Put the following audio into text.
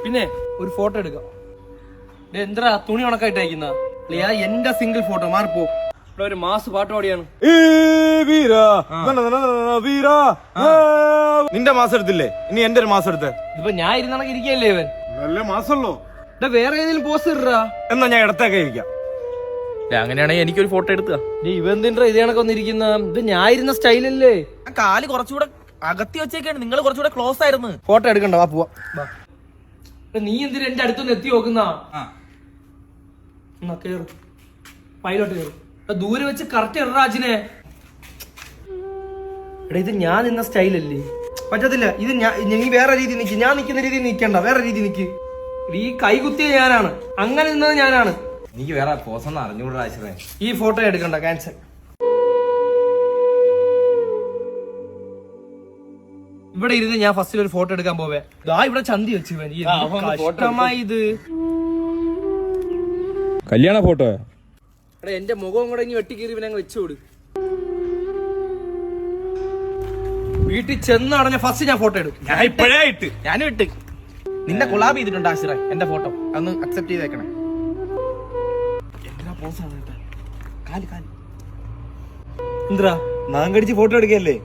പിന്നെ ഒരു ഫോട്ടോ എടുക്കാം. എന്താ തുണി ഉണക്കായിട്ട് അയക്കുന്ന എന്റെ സിംഗിൾ ഫോട്ടോ മാറിപ്പോ. ഇവിടെ ഒരു മാസ് പാട്ട് പാടിയാണ്. നിന്റെ മാസം എടുത്തില്ലേ, ഇനി എന്റെ ഒരു മാസം എടുത്തേ. ഇപ്പൊ ഞാൻ ഇരുന്നണക്ക് ഇരിക്കല്ലേ ഇവൻ. നല്ല മാസമല്ലോ. വേറെ ഏതെങ്കിലും പോസ് ഇടാ. എന്നാ ഞാൻ ഇടത്തേക്ക് ഇരിക്കാം. അങ്ങനെയാണെങ്കിൽ എനിക്കൊരു ഫോട്ടോ എടുക്കുക. ഇവ എന്തിന്റെ ഇതേ കണക്ക് വന്നിരിക്കുന്ന. ഇത് ഞാൻ ഇരുന്ന സ്റ്റൈലല്ലേ. കാല് കുറച്ചുകൂടെ അകത്തി വെച്ചേക്കാണ്, നിങ്ങൾ കുറച്ചുകൂടെ ക്ലോസ് ആയിരുന്നു. ഫോട്ടോ എടുക്കണ്ട, വാ പോവാ. നീ എന്തിനാ എന്റെ അടുത്തൊന്ന് എത്തി നോക്കുന്ന. കേറും പൈലോട്ട് കയറും. ദൂരെ വെച്ച് കറക്റ്റ് ഇറാജിനെ. എടാ ഇത് ഞാൻ നിന്ന സ്റ്റൈലല്ലേ. പറ്റത്തില്ല. ഇത് നീ വേറെ രീതി നിക്ക്. ഞാൻ നിൽക്കുന്ന രീതി നിൽക്കണ്ട, വേറെ രീതി നിക്ക്. ഈ കൈ കുത്തിയ ഞാനാണ്, അങ്ങനെ നിന്നത് ഞാനാണ്. എനിക്ക് വേറെ പോസൊന്നും അറിഞ്ഞൂടാ. ഈ ഫോട്ടോ എടുക്കണ്ട, ക്യാൻസൽ. ഇവിടെ ഇരുന്ന് ഞാൻ ഫസ്റ്റിൽ ഒരു ഫോട്ടോ എടുക്കാൻ പോവേ. ഇവിടെ ചന്തി വെച്ച് ഇത് കല്യാണ ഫോട്ടോ. എടാ എന്റെ മുഖം കൂടെ ഇനി വെട്ടിക്കീറി ഇവനെ വെച്ചോട്. വീട്ടിൽ ചെന്നടഞ്ഞ ഫസ്റ്റ് ഞാൻ ഫോട്ടോ എടുക്കും. ഞാൻ ഇപ്പോഴേ ഇട്ട്. ഞാനും ഇട്ട്. നിന്നെ കൊളാബ് ചെയ്തിട്ടുണ്ട് ആശിറ എന്റെ ഫോട്ടോ. അതൊന്ന് അക്സെപ്റ്റ് ചെയ്തേക്കണേ. എന്താ നാം കടിച്ച് ഫോട്ടോ എടുക്കല്ലേ.